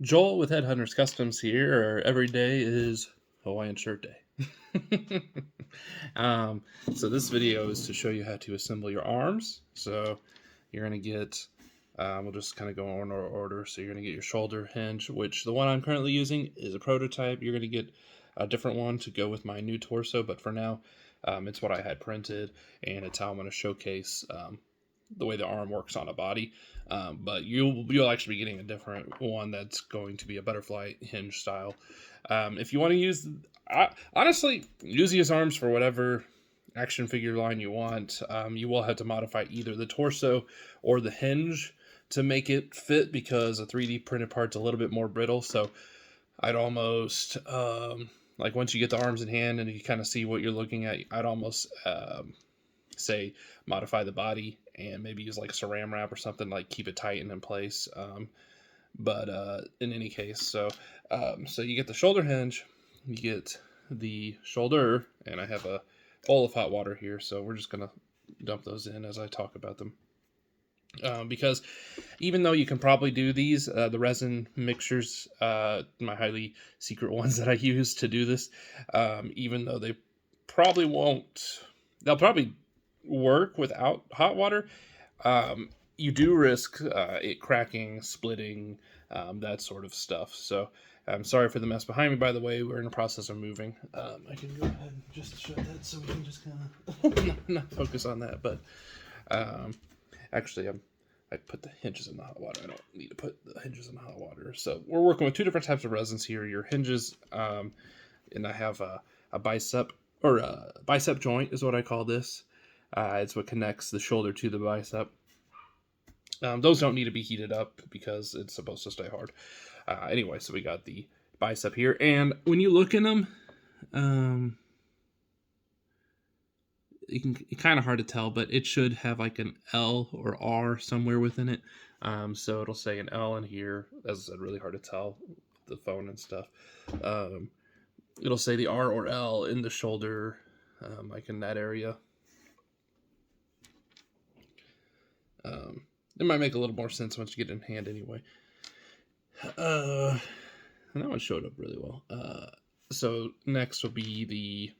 Joel with Headhunters Customs here. Every day is Hawaiian shirt day. um, so this video is to show you how to assemble your arms. So you're going to get, we'll just kind of go in order. So you're going to get your shoulder hinge, which the one I'm currently using is a prototype. You're going to get a different one to go with my new torso, but for now, it's what I had printed, and it's how I'm going to showcase the way the arm works on a body. But you'll actually be getting a different one that's going to be a butterfly hinge style. If you want to use, honestly, use these arms for whatever action figure line you want. You will have to modify either the torso or the hinge to make it fit, because a 3D printed part's a little bit more brittle. So I'd almost like, once you get the arms in hand and you kind of see what you're looking at, I'd almost say modify the body and maybe use like saran wrap or something, like keep it tight and in place. But in any case, so you get the shoulder hinge, you get the shoulder, and I have a bowl of hot water here, so we're just gonna dump those in as I talk about them. Because even though you can probably do these, the resin mixtures, my highly secret ones that I use to do this, even though they probably won't, they'll probably work without hot water, you do risk it cracking, splitting, that sort of stuff. So I'm sorry for the mess behind me, by the way. We're in the process of moving. I can go ahead and just shut that so we can just kind of not focus on that. But actually, I put the hinges in the hot water. I don't need to put the hinges in the hot water. So we're working with two different types of resins here. Your hinges, and I have a bicep, or a bicep joint is what I call this. It's what connects the shoulder to the bicep. Those don't need to be heated up because it's supposed to stay hard. Anyway, so we got the bicep here, and when you look in them, it's kind of hard to tell, but it should have like an L or R somewhere within it. So it'll say an L in here. As I said, really hard to tell with the phone and stuff. It'll say the R or L in the shoulder, like in that area. It might make a little more sense once you get it in hand anyway. And that one showed up really well. So next will be the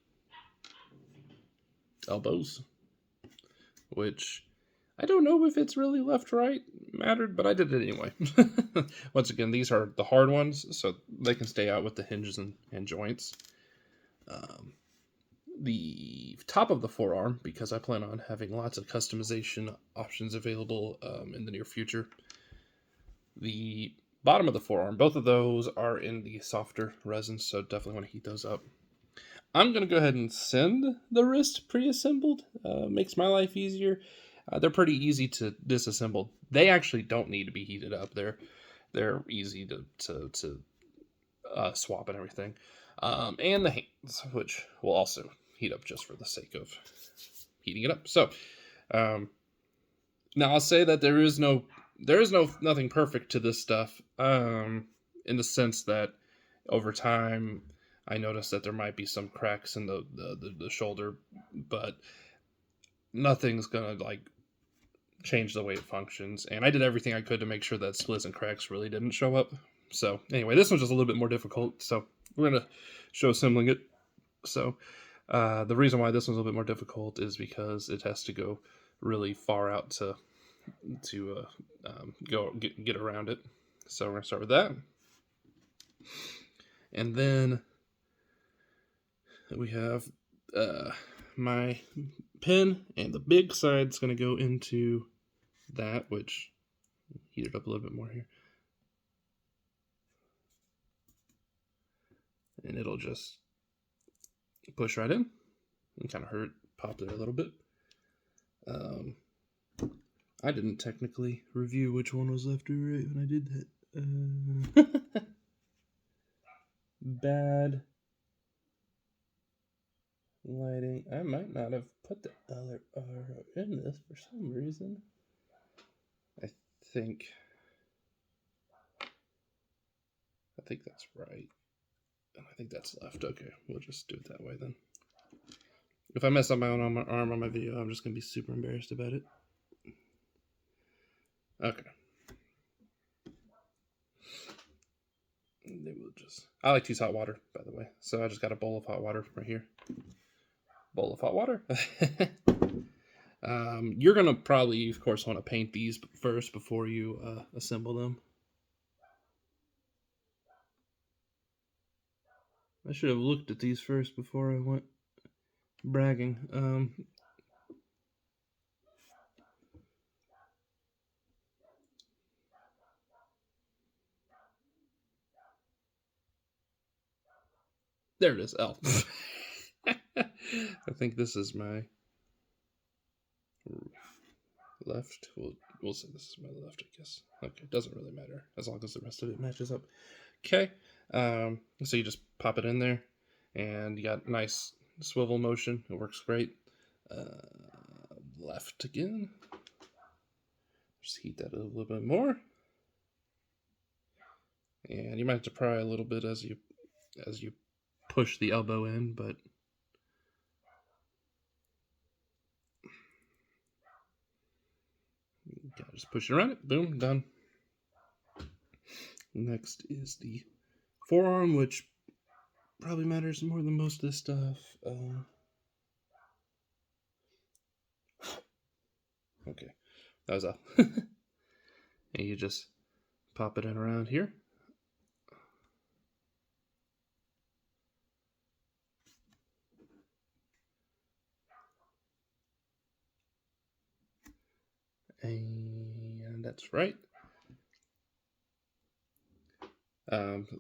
elbows, which I don't know if it's really left-right mattered, but I did it anyway. Once again, these are the hard ones, so they can stay out with the hinges and joints. The top of the forearm, because I plan on having lots of customization options available in the near future. The bottom of the forearm, both of those are in the softer resin, so definitely want to heat those up. I'm going to go ahead and send the wrist pre-assembled. Makes my life easier. They're pretty easy to disassemble. They actually don't need to be heated up. They're easy to swap and everything. And the hands, which will also heat up just for the sake of heating it up. So now I'll say that there is nothing perfect to this stuff, in the sense that over time I noticed that there might be some cracks in the shoulder, but nothing's gonna like change the way it functions. And I did everything I could to make sure that splits and cracks really didn't show up. So anyway, this one's just a little bit more difficult. So we're gonna show assembling it. So the reason why this one's a little bit more difficult is because it has to go really far out to go get around it. So we're gonna start with that, and then we have my pin, and the big side's gonna go into that, which heat it up a little bit more here, and it'll just push right in and kind of hurt pop there a little bit. I didn't technically review which one was left or right when I did that. Bad lighting. I might not have put the L or R in this for some reason. I think that's right. And I think that's left. Okay, we'll just do it that way then. If I mess up my own arm on my video, I'm just going to be super embarrassed about it. Okay. I like to use hot water, by the way. So I just got a bowl of hot water right here. Bowl of hot water. You're going to probably, of course, want to paint these first before you assemble them. I should have looked at these first before I went bragging. There it is. Oh. I think this is my left. We'll say this is my left, I guess. Okay, doesn't really matter as long as the rest of it matches up. Okay, so you just pop it in there, and you got nice swivel motion. It works great. Left again. Just heat that a little bit more, and you might have to pry a little bit as you push the elbow in, but just push it around it. Boom, done. Next is the forearm, which probably matters more than most of this stuff. Okay, that was all. And you just pop it in around here. And that's right.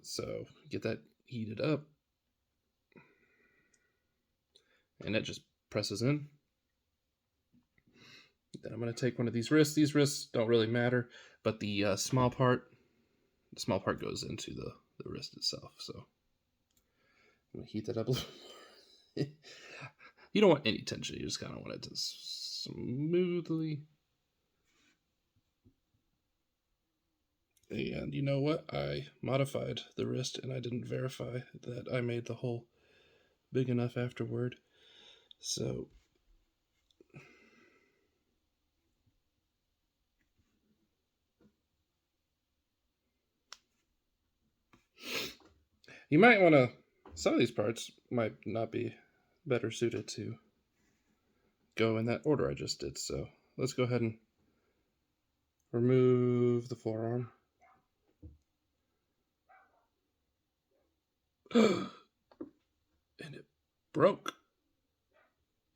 So get that heated up, and it just presses in. Then I'm going to take one of these wrists. These wrists don't really matter, but the small part goes into the wrist itself. So I'm going to heat that up a little. You don't want any tension. You just kind of want it to smoothly. And you know what? I modified the wrist, and I didn't verify that I made the hole big enough afterward. So you might want to, some of these parts might not be better suited to go in that order I just did. So let's go ahead and remove the forearm. And it broke.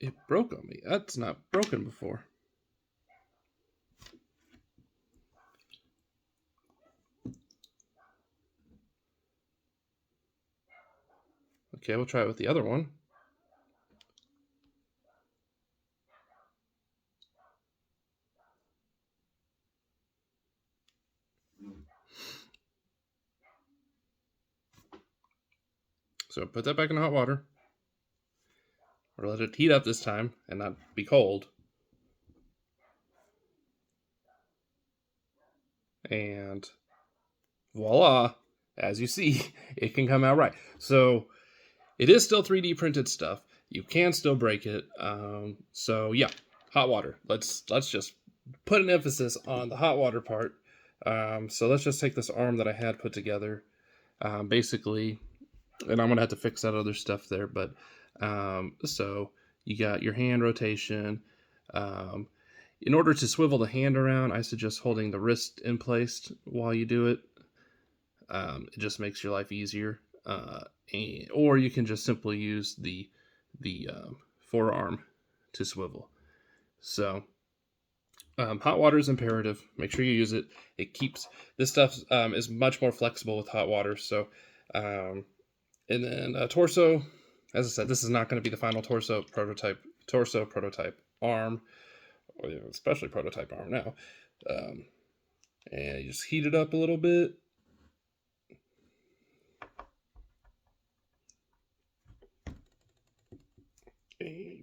It broke on me. That's not broken before. Okay, we'll try it with the other one. So put that back in hot water. Or let it heat up this time and not be cold. And voila, as you see, it can come out right. So it is still 3D printed stuff. You can still break it. So yeah, hot water. Let's just put an emphasis on the hot water part. So let's just take this arm that I had put together, basically, and I'm gonna have to fix that other stuff there. But so you got your hand rotation. In order to swivel the hand around, I suggest holding the wrist in place while you do it. It just makes your life easier. Or you can just simply use the forearm to swivel. So hot water is imperative. Make sure you use it. It keeps this stuff is much more flexible with hot water. So and then torso. As I said, this is not going to be the final torso prototype arm, or especially prototype arm now. And you just heat it up a little bit.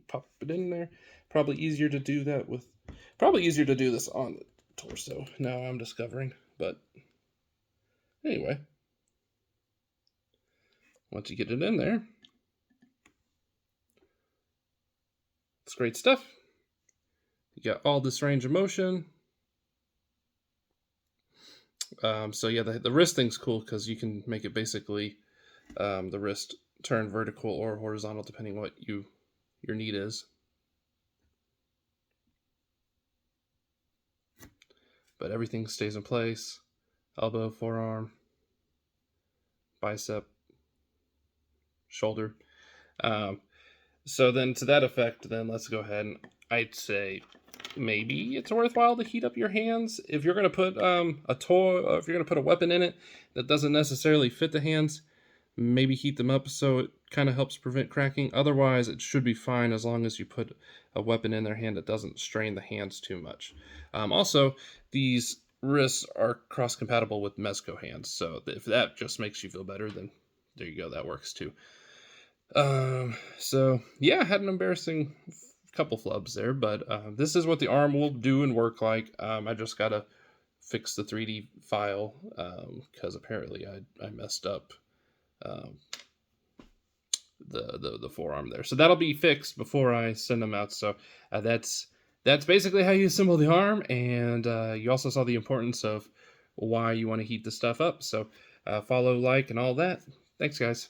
Pop it in there. Probably easier to do this on the torso. Now I'm discovering, but anyway, once you get it in there, it's great stuff. You got all this range of motion, So yeah, the wrist thing's cool because you can make it basically the wrist turn vertical or horizontal depending what your need is. But everything stays in place. Elbow, forearm, bicep, shoulder. So then to that effect, then let's go ahead and I'd say maybe it's worthwhile to heat up your hands. If you're going to put a toy, if you're going to put a weapon in it that doesn't necessarily fit the hands, maybe heat them up so it kind of helps prevent cracking. Otherwise, it should be fine as long as you put a weapon in their hand that doesn't strain the hands too much. Also, these wrists are cross-compatible with Mezco hands, so if that just makes you feel better, then there you go, that works too. So yeah, I had an embarrassing couple flubs there, but this is what the arm will do and work like. I just gotta fix the 3D file because apparently I messed up the forearm there. So that'll be fixed before I send them out. So that's basically how you assemble the arm, and you also saw the importance of why you want to heat the stuff up. So follow, like, and all that. Thanks, guys.